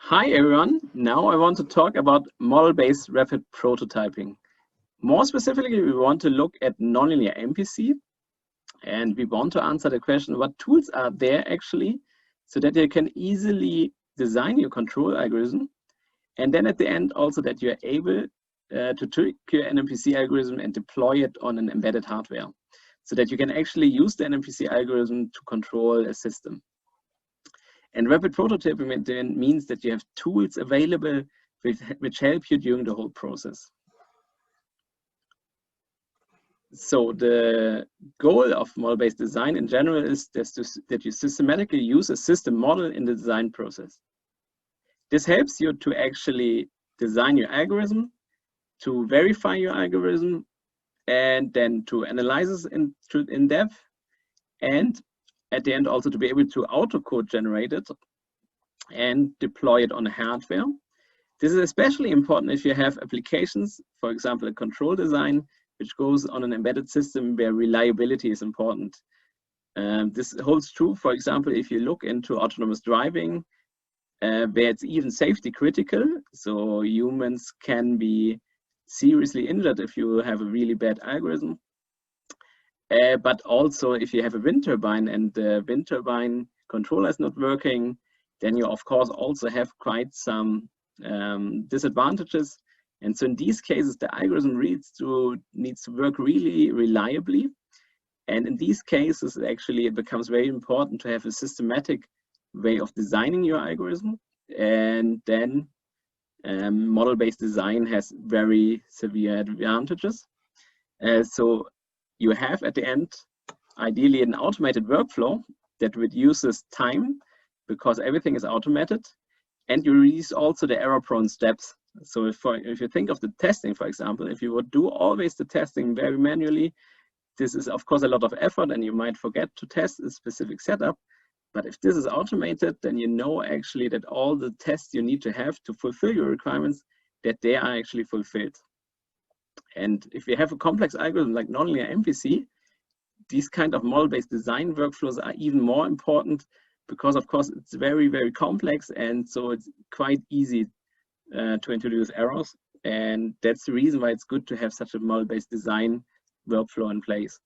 Hi everyone, now I want to talk about model-based rapid prototyping. More specifically, we want to look at nonlinear NMPC, and we want to answer the question, what tools are there actually, so that you can easily design your control algorithm, and then at the end also that you are able to tweak your NMPC algorithm and deploy it on an embedded hardware, so that you can actually use the NMPC algorithm to control a system. And rapid prototyping then means that you have tools available which help you during the whole process. So the goal of model-based design in general is that you systematically use a system model in the design process. This helps you to actually design your algorithm, to verify your algorithm, and then to analyze it in depth, and at the end also to be able to autocode generate it and deploy it on hardware. This is especially important if you have applications, for example, a control design, which goes on an embedded system where reliability is important. This holds true, for example, if you look into autonomous driving, where it's even safety critical. So humans can be seriously injured if you have a really bad algorithm. But also if you have a wind turbine and the wind turbine controller is not working, then you of course also have quite some disadvantages. And so in these cases, the algorithm needs to work really reliably. And in these cases, actually, it becomes very important to have a systematic way of designing your algorithm. And then model-based design has very severe advantages. So you have at the end, ideally, an automated workflow that reduces time because everything is automated, and you reduce also the error-prone steps. So if you think of the testing, for example, if you would do always the testing very manually, this is of course a lot of effort and you might forget to test a specific setup. But if this is automated, then you know actually that all the tests you need to have to fulfill your requirements, that they are actually fulfilled. And if you have a complex algorithm like nonlinear NMPC, these kind of model-based design workflows are even more important because, of course, it's very, very complex, and so it's quite easy to introduce errors. And that's the reason why it's good to have such a model-based design workflow in place.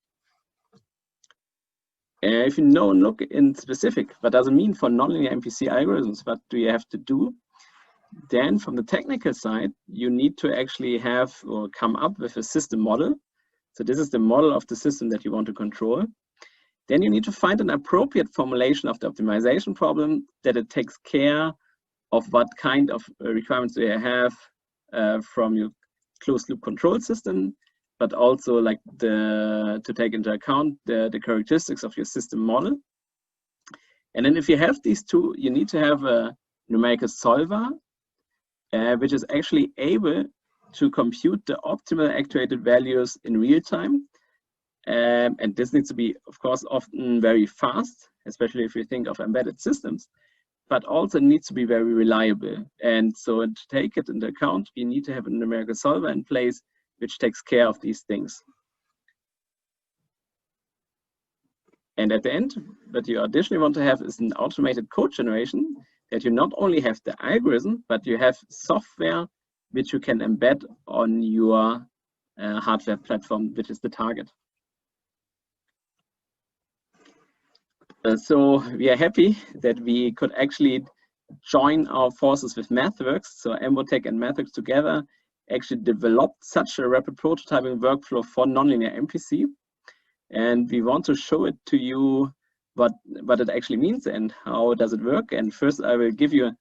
If you look in specific, what does it mean for nonlinear NMPC algorithms? What do you have to do? Then from the technical side, you need to actually have or come up with a system model. So this is the model of the system that you want to control. Then you need to find an appropriate formulation of the optimization problem that it takes care of what kind of requirements do you have from your closed loop control system, but also like to take into account the characteristics of your system model. And then if you have these two, you need to have a numerical solver, which is actually able to compute the optimal actuated values in real time. And this needs to be, of course, often very fast, especially if you think of embedded systems, but also needs to be very reliable. And so to take it into account, you need to have a numerical solver in place, which takes care of these things. And at the end, what you additionally want to have is an automated code generation, that you not only have the algorithm, but you have software which you can embed on your hardware platform, which is the target. So we are happy that we could actually join our forces with MathWork. So Embotech and MathWork together actually developed such a rapid prototyping workflow for nonlinear NMPC. And we want to show it to you what it actually means and how does it work. And first I will give you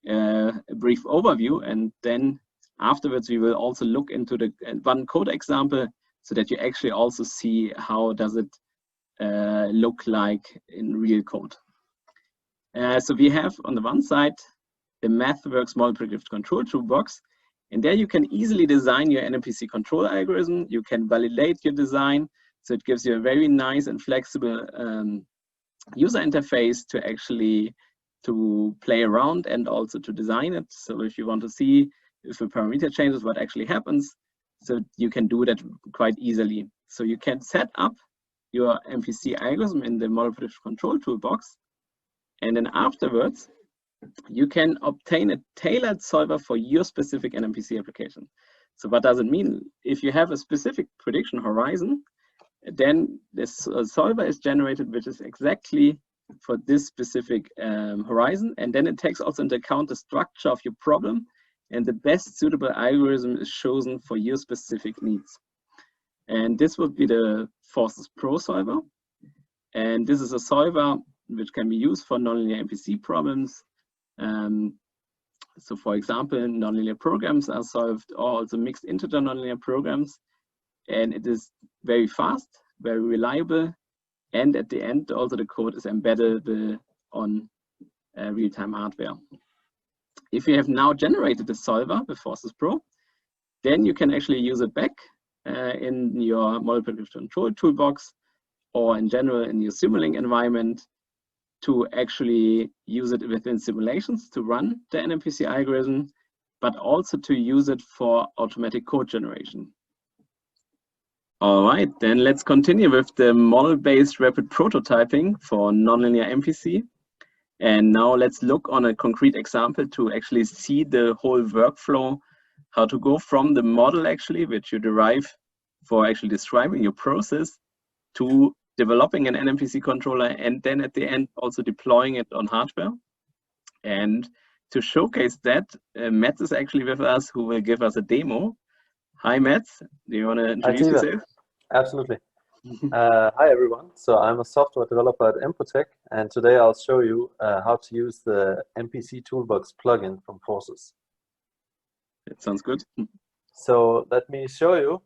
a brief overview, and then afterwards we will also look into the one code example so that you actually also see how does it look like in real code. So we have on the one side the MathWorks Model Predictive Control Toolbox, and there you can easily design your NMPC control algorithm. You can validate your design, so it gives you a very nice and flexible user interface to actually play around and also to design it. So if you want to see if a parameter changes, what actually happens, so you can do that quite easily. So you can set up your NMPC algorithm in the Model Predictive Control Toolbox, and then afterwards you can obtain a tailored solver for your specific NMPC application. So what does it mean? If you have a specific prediction horizon, then this solver is generated, which is exactly for this specific horizon. And then it takes also into account the structure of your problem, and the best suitable algorithm is chosen for your specific needs. And this would be the FORCESPRO solver. And this is a solver which can be used for nonlinear MPC problems. So for example, nonlinear programs are solved, or also mixed integer nonlinear programs. And it is very fast, very reliable. And at the end, also the code is embeddable on real-time hardware. If you have now generated the solver with FORCESPRO, then you can actually use it back in your model predictive control toolbox, or in general in your Simulink environment, to actually use it within simulations to run the NMPC algorithm, but also to use it for automatic code generation. All right, then let's continue with the model-based rapid prototyping for nonlinear MPC. And now let's look on a concrete example to actually see the whole workflow, how to go from the model actually, which you derive for actually describing your process, to developing an NMPC controller, and then at the end also deploying it on hardware. And to showcase that, Mats is actually with us, who will give us a demo. Hi Mats, do you want to introduce yourself? Absolutely. Hi everyone, so I'm a software developer at Embotech, and today I'll show you how to use the MPC Toolbox plugin from Forces. That sounds good. So let me show you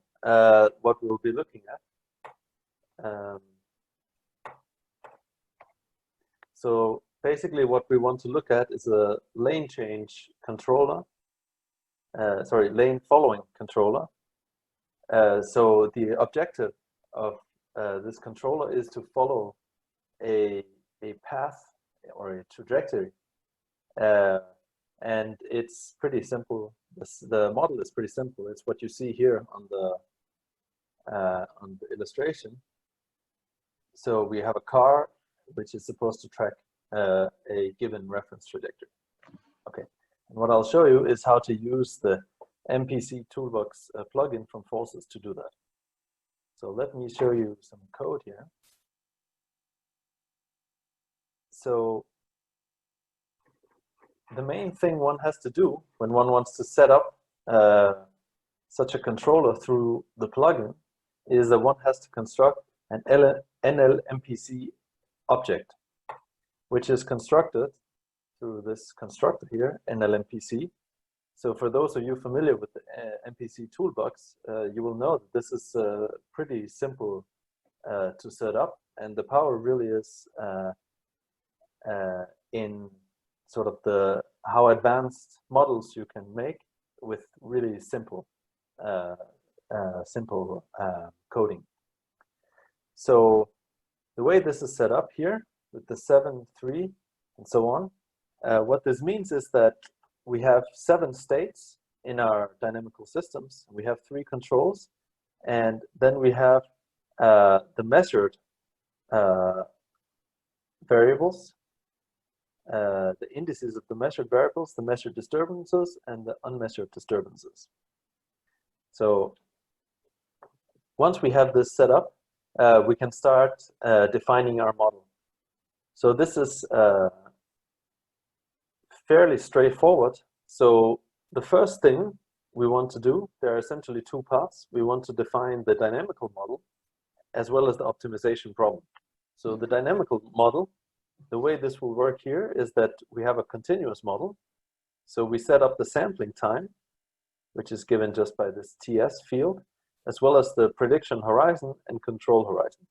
what we'll be looking at. So basically what we want to look at is a lane change controller, lane following controller. So the objective of this controller is to follow a path or a trajectory, and it's pretty simple. The model is pretty simple. It's what you see here on the illustration. So we have a car which is supposed to track a given reference trajectory. Okay, and what I'll show you is how to use the MPC Toolbox plugin from Forces to do that. So let me show you some code here. So the main thing one has to do when one wants to set up such a controller through the plugin is that one has to construct an NLMPC object, which is constructed through this constructor here, NLMPC. So for those of you familiar with the MPC Toolbox, you will know that this is pretty simple to set up, and the power really is in sort of how advanced models you can make with really simple coding. So the way this is set up here with the 7-3 and so on, what this means is that we have 7 states in our dynamical systems. We have 3 controls, and then we have the measured variables, the indices of the measured variables, the measured disturbances, and the unmeasured disturbances. So once we have this set up, we can start defining our model. So this is fairly straightforward. So the first thing we want to do, there are essentially 2 parts. We want to define the dynamical model as well as the optimization problem. So the dynamical model, the way this will work here is that we have a continuous model. So we set up the sampling time, which is given just by this TS field, as well as the prediction horizon and control horizon.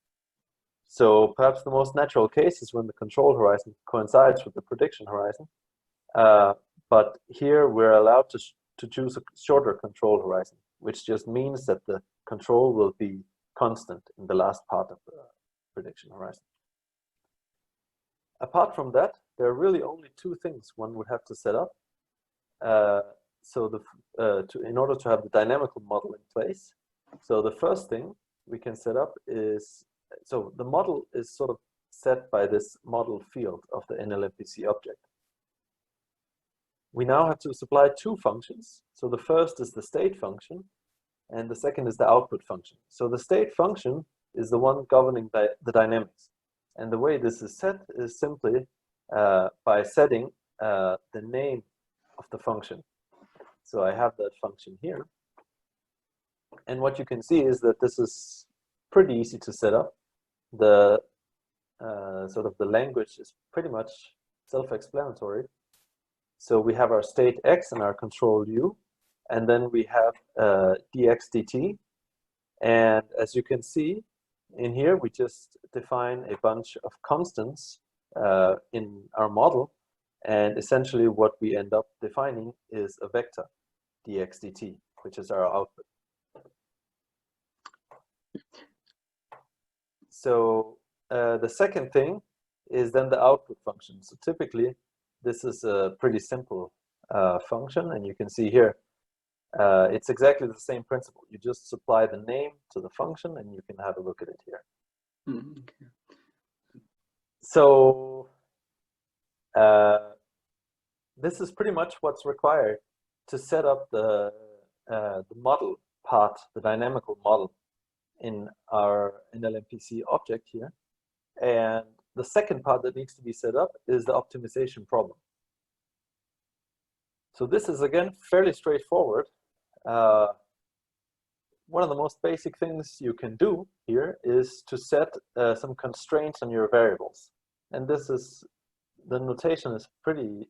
So perhaps the most natural case is when the control horizon coincides with the prediction horizon. But here we're allowed to choose a shorter control horizon, which just means that the control will be constant in the last part of the prediction horizon. Apart from that, there are really only 2 things one would have to set up. In order to have the dynamical model in place. So the first thing we can set up is, so the model is sort of set by this model field of the NLMPC object. we now have to supply two functions. So the first is the state function, and the second is the output function. So the state function is the one governing the dynamics. And the way this is set is simply by setting the name of the function. So I have that function here. And what you can see is that this is pretty easy to set up. The sort of the language is pretty much self-explanatory. So we have our state x and our control u, and then we have dx dt. And as you can see in here, we just define a bunch of constants in our model. And essentially what we end up defining is a vector, dx dt, which is our output. So the second thing is then the output function. So typically, this is a pretty simple function, and you can see here, it's exactly the same principle. You just supply the name to the function, and you can have a look at it here. Okay. So this is pretty much what's required to set up the model part, the dynamical model in our NMPC object here. And the second part that needs to be set up is the optimization problem. So this is, again, fairly straightforward. One of the most basic things you can do here is to set some constraints on your variables. And this is, the notation is pretty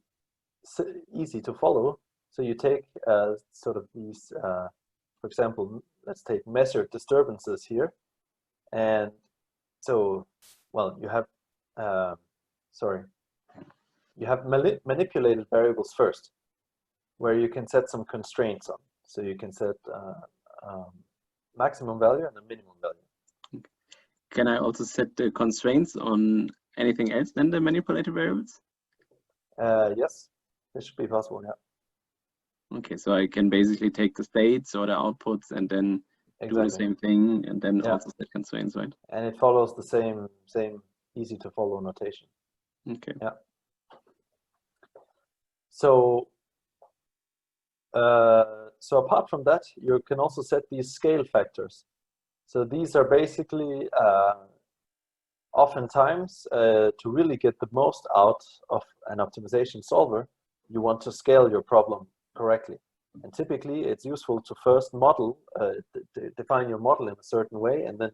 easy to follow. So you take sort of these, for example, let's take measured disturbances here. And so, well, you have, you have manipulated variables first, where you can set some constraints on. So you can set maximum value and a minimum value. Can I also set the constraints on anything else than the manipulated variables? Yes, this should be possible, yeah. Okay, so I can basically take the states or the outputs and then do the same thing, and then also set constraints, right? And it follows the same easy to follow notation. Okay. Yeah. So so apart from that, you can also set these scale factors. So these are basically oftentimes to really get the most out of an optimization solver, you want to scale your problem correctly. And typically it's useful to first model, define your model in a certain way, and then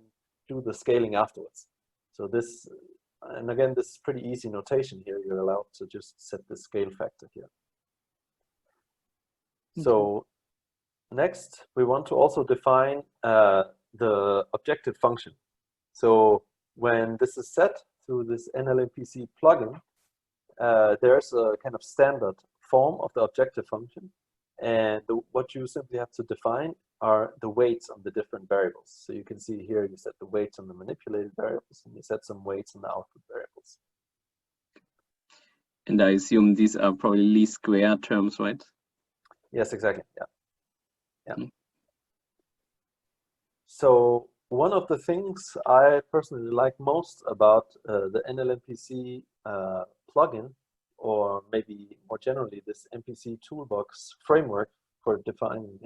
do the scaling afterwards. So this, and again, this is pretty easy notation here. You're allowed to just set the scale factor here. So next, we want to also define the objective function. So when this is set through this NMPC plugin, there's a kind of standard form of the objective function. And what you simply have to define are the weights on the different variables. So you can see here, you set the weights on the manipulated variables, and you set some weights on the output variables. And I assume these are probably least square terms, right? Yes, exactly. Yeah. So one of the things I personally like most about the NMPC plugin, or maybe more generally this MPC Toolbox framework for defining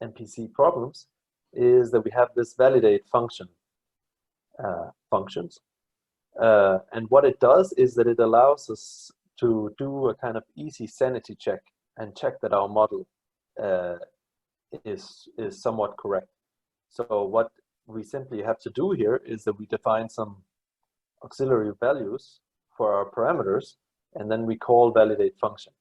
MPC problems, is that we have this validate function functions. And what it does is that it allows us to do a kind of easy sanity check and check that our model is somewhat correct. So what we simply have to do here is that we define some auxiliary values for our parameters, and then we call validate function.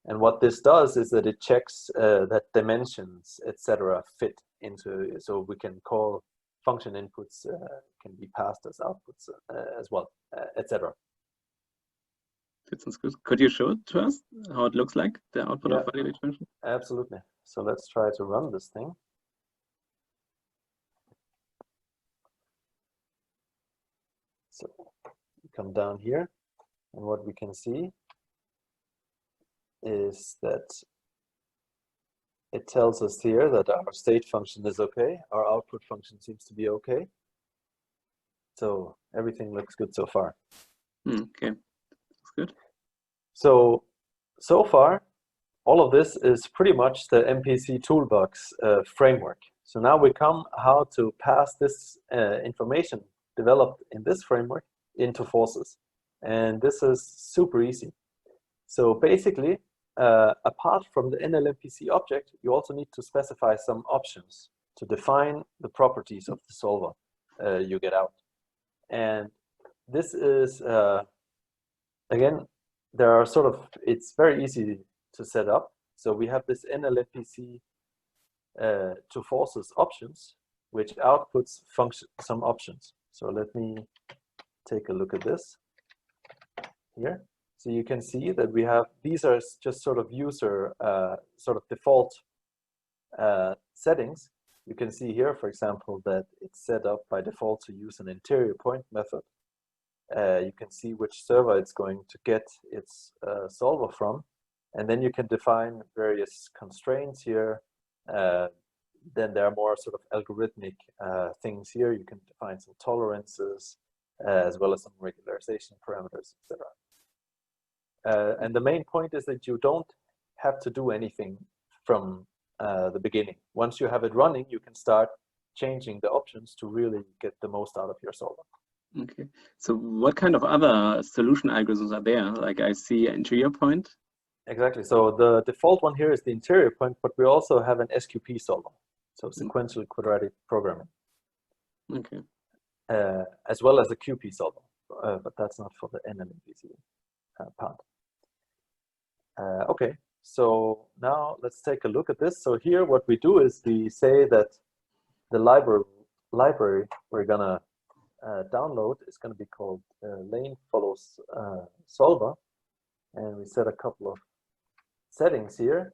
And what this does is that it checks that dimensions, etc., fit into, so we can call function inputs can be passed as outputs as well, etc. That sounds good. Could you show it to us, how it looks like, the output of validate function? Absolutely. So let's try to run this thing. So we come down here, and what we can see is that it tells us here that our state function is okay, our output function seems to be okay. So everything looks good so far. Okay, that's good. So so far, all of this is pretty much the MPC Toolbox framework. So now we come how to pass this information developed in this framework into forces. And this is super easy. So basically, apart from the NLMPC object, you also need to specify some options to define the properties of the solver you get out. And this is, again, there are sort of, it's very easy to set up. So we have this NLMPC to forces options, which outputs some options. So let me take a look at this here. So you can see that we have, these are just sort of user, sort of default settings. You can see here, for example, that it's set up by default to use an interior point method. You can see which server it's going to get its solver from. And then you can define various constraints here. Then there are more sort of algorithmic things here. You can define some tolerances, as well as some regularization parameters, etc. And the main point is that you don't have to do anything from the beginning. Once you have it running, you can start changing the options to really get the most out of your solver. Okay. So what kind of other solution algorithms are there? Like I see interior point. Exactly. So the default one here is the interior point, but we also have an SQP solver. So sequential quadratic programming. Okay. As well as a QP solver, but that's not for the NMPC part. Okay, so now let's take a look at this. So here what we do is we say that the library we're gonna download is gonna be called lane follows solver, and we set a couple of settings here.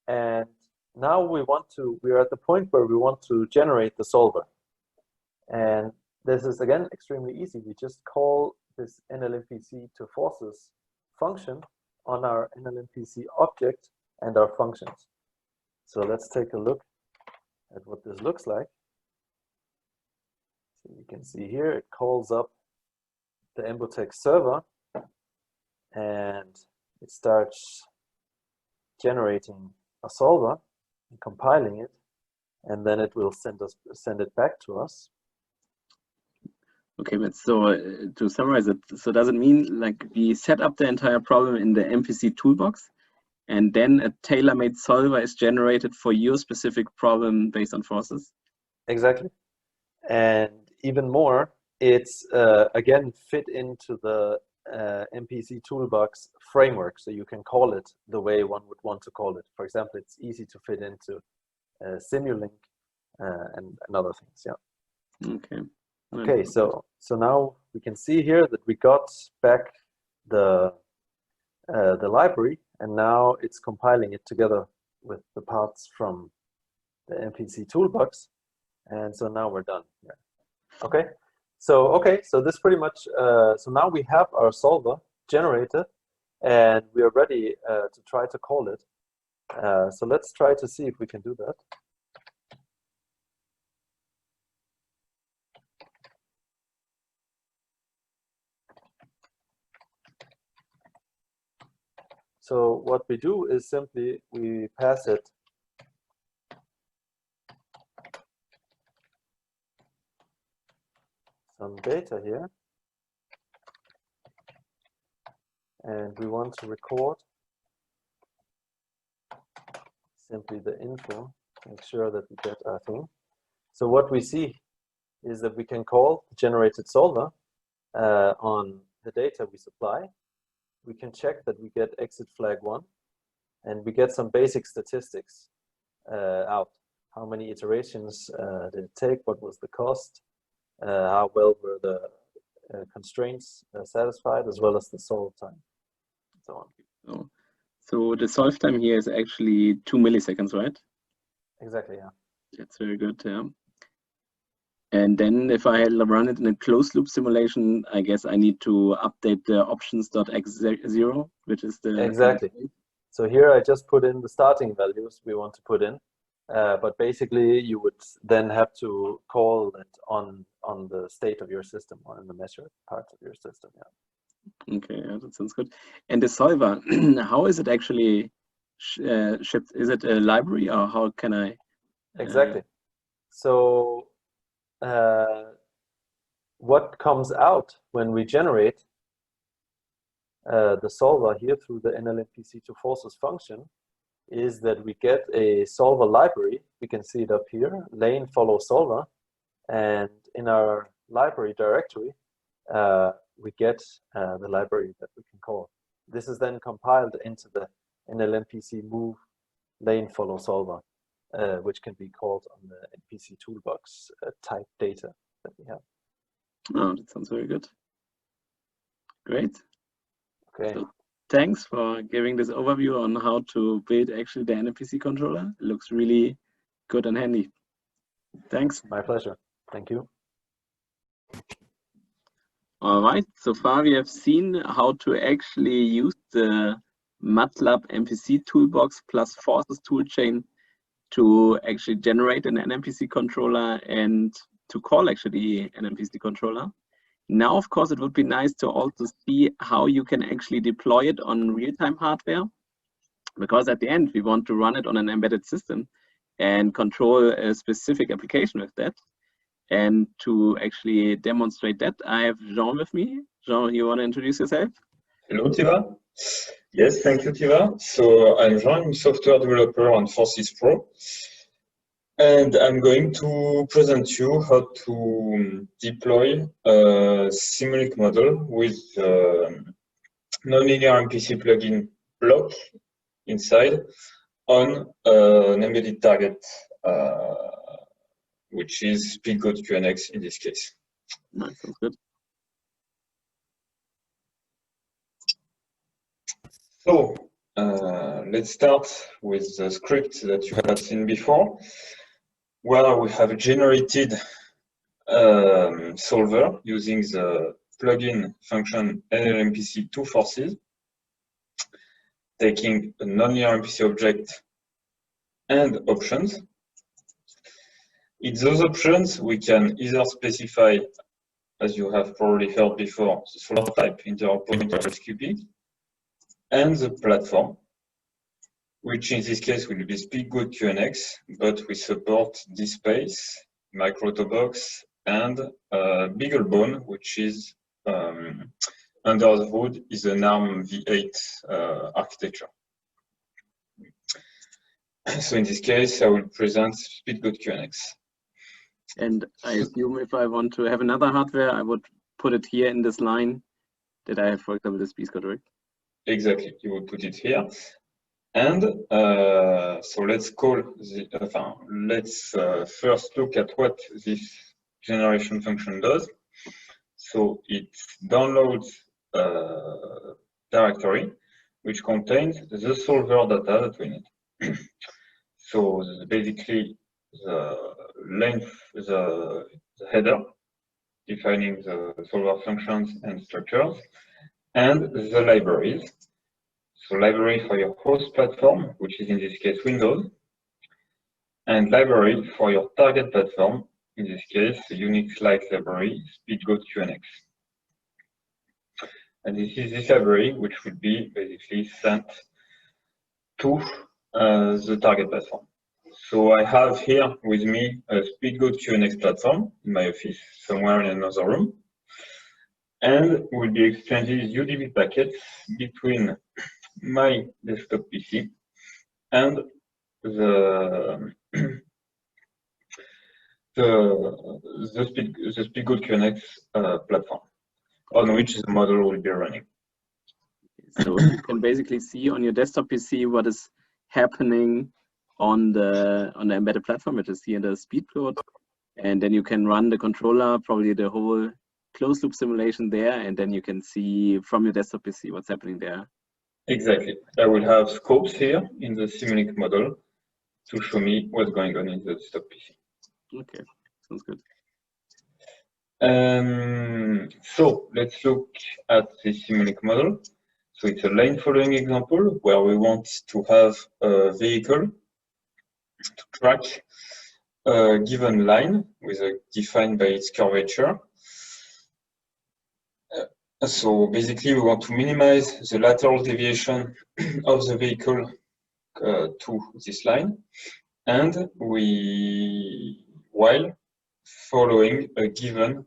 And now we're at the point where we want to generate the solver. And this is, again, extremely easy. We just call this NLMPC to forces function on our NLMPC object and our functions. So let's take a look at what this looks like. So you can see here, it calls up the Embotech server, and it starts generating a solver and compiling it, and then it will send it back to us. Okay, but so to summarize it, so does it mean like we set up the entire problem in the MPC toolbox, and then a tailor-made solver is generated for your specific problem based on forces? Exactly. And even more, it's again fit into the MPC toolbox framework, so you can call it the way one would want to call it. For example, it's easy to fit into Simulink and other things. Yeah. Okay. Okay, so now we can see here that we got back the library, and now it's compiling it together with the parts from the MPC toolbox, and so now we're done here. Okay, so this pretty much so now we have our solver generated, and we are ready to try to call it. So let's try to see if we can do that. So what we do is simply we pass it some data here, and we want to record simply the info, make sure that we get our thing. So what we see is that we can call the generated solver on the data we supply. We can check that we get exit flag 1, and we get some basic statistics out. How many iterations did it take? What was the cost? How well were the constraints satisfied, as well as the solve time, and so on. So the solve time here is actually 2 milliseconds, right? Exactly, yeah. That's very good, yeah. And then if I run it in a closed loop simulation, I guess I need to update the options.x0, which is the... Exactly. So here I just put in the starting values we want to put in. But basically you would then have to call it on the state of your system, or in the measured parts of your system, yeah. Okay, yeah, that sounds good. And the solver, how is it actually shipped? Is it a library, or how can I? Exactly. So what comes out when we generate the solver here through the NLMPC to forces function is that we get a solver library. We can see it up here, lane follow solver. And in our library directory, we get the library that we can call. This is then compiled into the NLMPC move lane follow solver, which can be called on the NPC toolbox type data that we have. Oh, that sounds very good. Great. Okay. So thanks for giving this overview on how to build actually the NMPC controller. It looks really good and handy. Thanks. My pleasure. Thank you. All right, so far we have seen how to actually use the MATLAB MPC toolbox plus forces toolchain to actually generate an NMPC controller and to call actually an NMPC controller. Now, of course, it would be nice to also see how you can actually deploy it on real-time hardware, because at the end, we want to run it on an embedded system and control a specific application with that. And to actually demonstrate that, I have Jean with me. Jean, you want to introduce yourself? Hello, Tiva. Yes, thank you, Tiva. So I'm Jean, I'm a software developer on FORCESPRO. And I'm going to present you how to deploy a Simulink model with nonlinear MPC plugin block inside on an embedded target, which is Speedgoat QNX in this case. Nice, sounds good. So let's start with the script that you had seen before, where we have generated solver using the plugin function NLMPC to forces, taking a nonlinear MPC object and options. In those options, we can either specify, as you have probably heard before, the solver type, integer pointer, SQP, and the platform, which in this case will be Speedgoat QNX, but we support DSpace, MicroToolbox, and BeagleBone, which is under the hood is an ARM v8 architecture. So in this case, I will present Speedgoat QNX. And I assume if I want to have another hardware, I would put it here in this line that I have, for example, the Speedgoat, right? Exactly, you will put it here. And so let's call the, let's first look at what this generation function does. So it downloads a directory which contains the solver data that we need. So basically the length, the header defining the solver functions and structures, and the libraries. So library for your host platform, which is in this case Windows, and library for your target platform, in this case the Unix-like library, Speedgoat QNX. And this is this library which will be basically sent to the target platform. So I have here with me a Speedgoat QNX platform in my office, somewhere in another room, and we'll be exchanging UDP packets between my desktop PC and the Speedgoat QNX platform on which the model will be running. So you can basically see on your desktop PC what is happening on the embedded platform, which is here the Speedgoat, and then you can run the controller, probably the whole closed loop simulation there, and then you can see from your desktop PC what's happening there. Exactly. I will have scopes here in the Simulink model to show me what's going on in the desktop PC. Okay, sounds good. So let's look at the Simulink model. So it's a lane following example where we want to have a vehicle to track a given line with a defined by its curvature. So basically, we want to minimize the lateral deviation of the vehicle to this line, and while following a given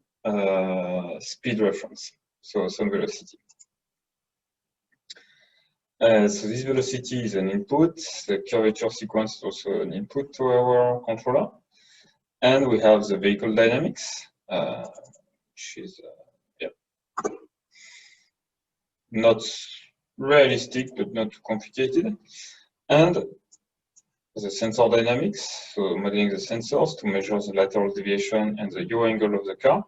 speed reference, so some velocity. So this velocity is an input. The curvature sequence is also an input to our controller, and we have the vehicle dynamics, which is not realistic but not too complicated, and the sensor dynamics, so modeling the sensors to measure the lateral deviation and the yaw angle of the car,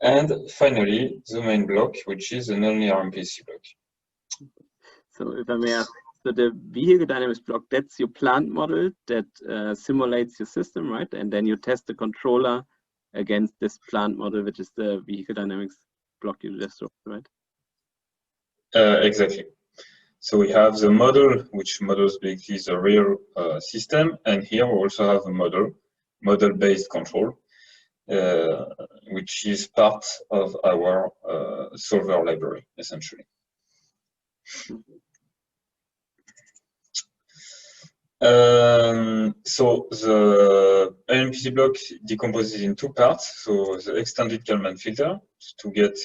and finally the main block, which is the nonlinear NMPC block. So if I may ask, so the vehicle dynamics block, that's your plant model that simulates your system, right? And then you test the controller against this plant model, which is the vehicle dynamics block you just wrote, right? Exactly. So we have the model, which models basically the real system, and here we also have a model-based control, which is part of our solver library, essentially. So the NMPC block decomposes in two parts. So the extended Kalman filter to get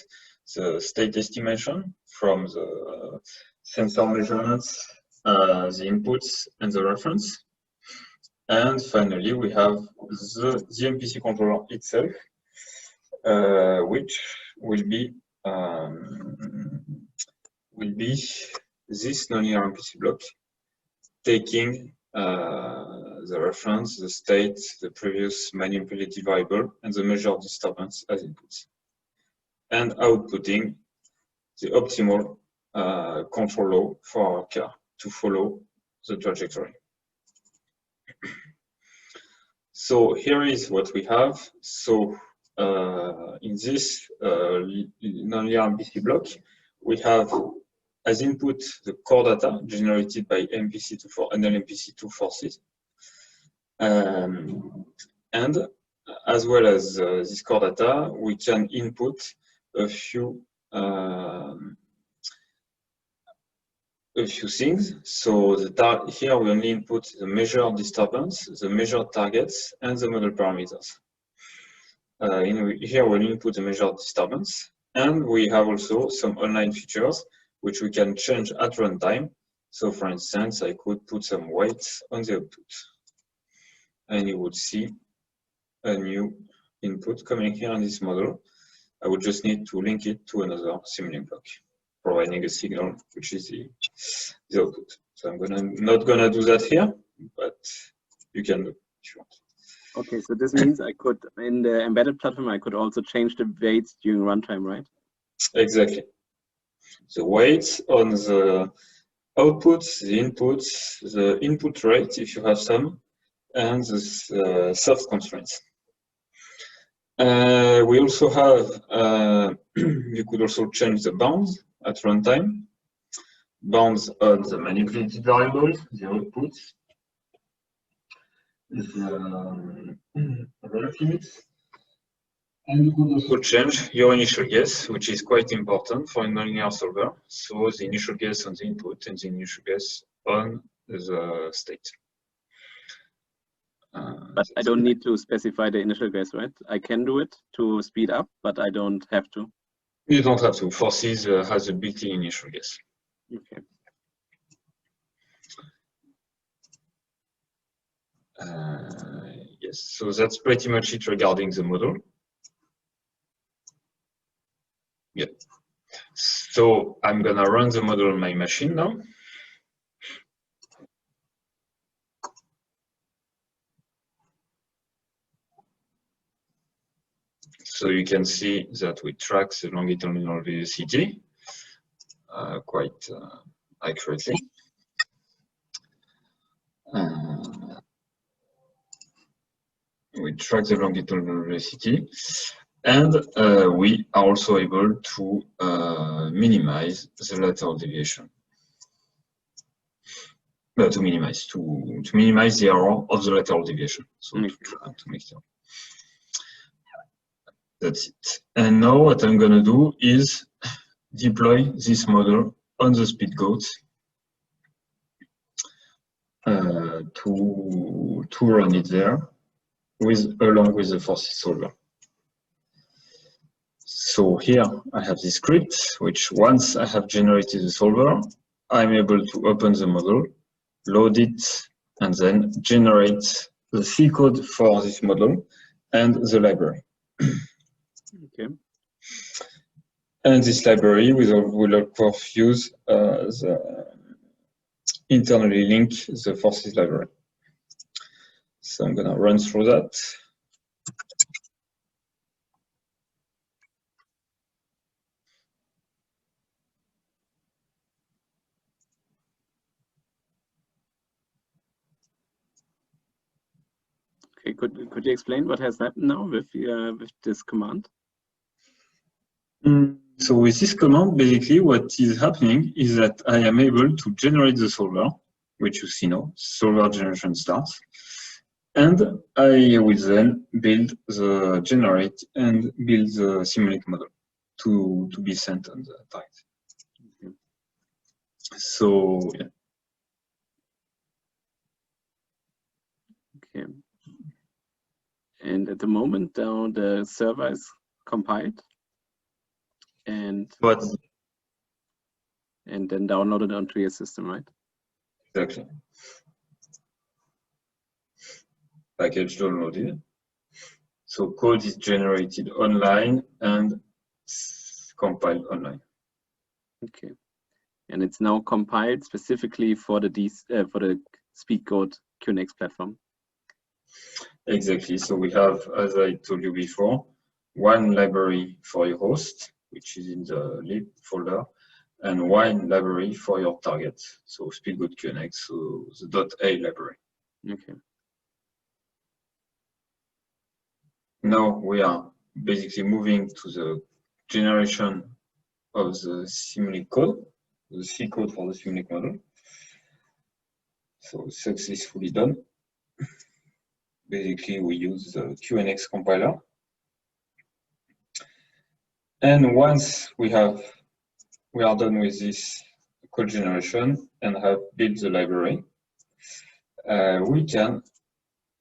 the state estimation from the sensor measurements, the inputs, and the reference. And finally, we have the NMPC controller itself, which will be this nonlinear NMPC block, taking the reference, the state, the previous manipulated variable, and the measured disturbance as inputs, and outputting the optimal control law for our car to follow the trajectory. So here is what we have. So in this nonlinear NMPC block, we have as input the core data generated by NMPC2 forces. And as well as this core data, we can input a few things. So here we only input the measured disturbance, the measured targets, and the model parameters. Here we'll input the measured disturbance, and we have also some online features which we can change at runtime. So for instance, I could put some weights on the output, and you would see a new input coming here in this model. I would just need to link it to another simulink block, providing a signal, which is the output. So I'm not gonna do that here, but you can do it if you want. Okay, so this means I could, in the embedded platform, I could also change the weights during runtime, right? Exactly. The weights on the outputs, the inputs, the input rate, if you have some, and the soft constraints. We also have, you could also change the bounds at runtime, bounds on the manipulated variables, the outputs, the rate limits. And you could also change your initial guess, which is quite important for a nonlinear solver. So the initial guess on the input and the initial guess on the state. But I don't need to specify the initial guess, right? I can do it to speed up, but I don't have to. You don't have to. Forces has a built-in initial guess. Okay. Yes, so that's pretty much it regarding the model. Yeah. So I'm gonna run the model on my machine now. So you can see that we track the longitudinal velocity quite accurately. We track the longitudinal velocity, and we are also able to minimize the lateral deviation. To minimize the error of the lateral deviation. So to make it. That's it. And now what I'm going to do is deploy this model on the speed goat to run it there along with the forces solver. So here I have this script, which once I have generated the solver, I'm able to open the model, load it, and then generate the C code for this model and the library. Okay. And this library will of course use internally link the forces library. So I'm going to run through that. Okay, could you explain what has happened now with this command? So with this command, basically what is happening is that I am able to generate the solver, which you see now, solver generation starts, and I will then generate and build the simulate model to be sent on the target. Okay. So yeah. Okay. And at the moment now the server is compiled and then downloaded onto your system, right? Exactly. Package downloaded. So code is generated online and compiled online. Okay. And it's now compiled specifically for the SpeedGoat QNX platform. Exactly. So we have, as I told you before, one library for your host, which is in the lib folder, and one library for your target. So SpeedGoat QNX, so the .a library. Okay. Now we are basically moving to the generation of the simulate code, the C code for the simulate model. So successfully done. Basically, we use the QNX compiler. And once we are done with this code generation and have built the library, we can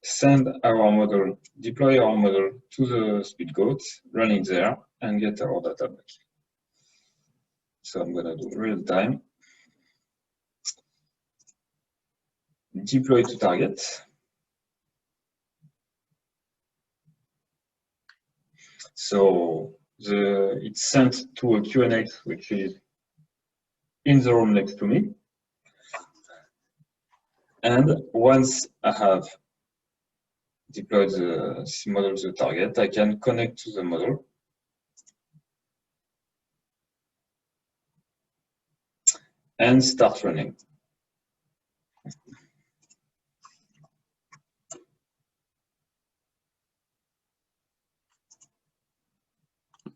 send our model, deploy our model to the SpeedGoat, run it there, and get our data back. So I'm going to do real time. Deploy to target. So it's sent to a QNX, which is in the room next to me. And once I have deployed the model to the target, I can connect to the model. And start running.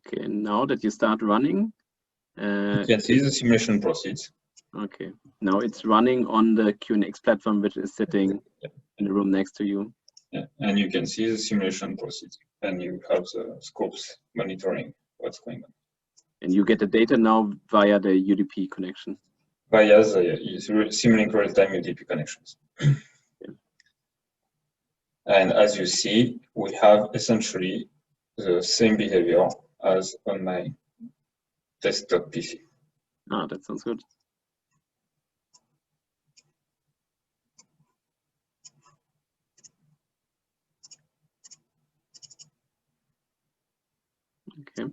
Okay, and now that you start running, you can see the simulation proceeds. Okay, now it's running on the QNX platform, which is sitting in the room next to you. Yeah, and you can see the simulation proceeds, and you have the scopes monitoring what's going on. And you get the data now via the UDP connection. Via the Simulink real-time UDP connections. Yeah. And as you see, we have essentially the same behavior as on my desktop PC. Ah, that sounds good. Okay.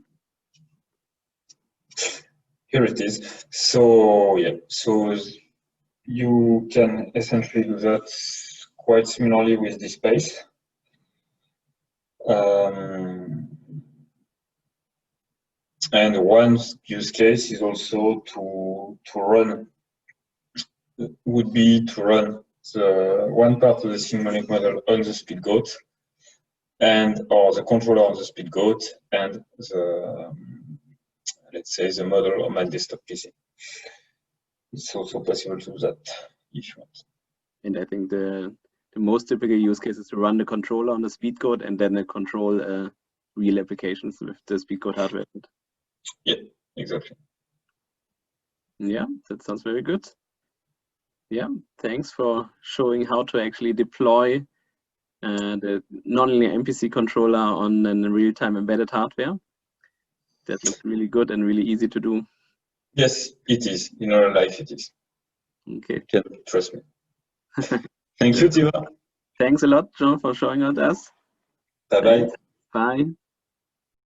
Here it is. So yeah, so you can essentially do that quite similarly with this space. And one use case is also to run the one part of the Simulink model on the SpeedGoat or the controller on the SpeedGoat and the let's say the model on my desktop PC. It's also possible to do that if you want. And I think the most typical use case is to run the controller on the SpeedGoat and then control real applications with the speed code hardware. Yeah, exactly. Yeah, that sounds very good. Yeah, thanks for showing how to actually deploy the nonlinear MPC controller on a real-time embedded hardware. That looks really good and really easy to do. Yes, it is. In real life, it is. Okay. You can trust me. Thank you, Tiva. Thanks a lot, Joe, for showing us. Bye-bye. Bye.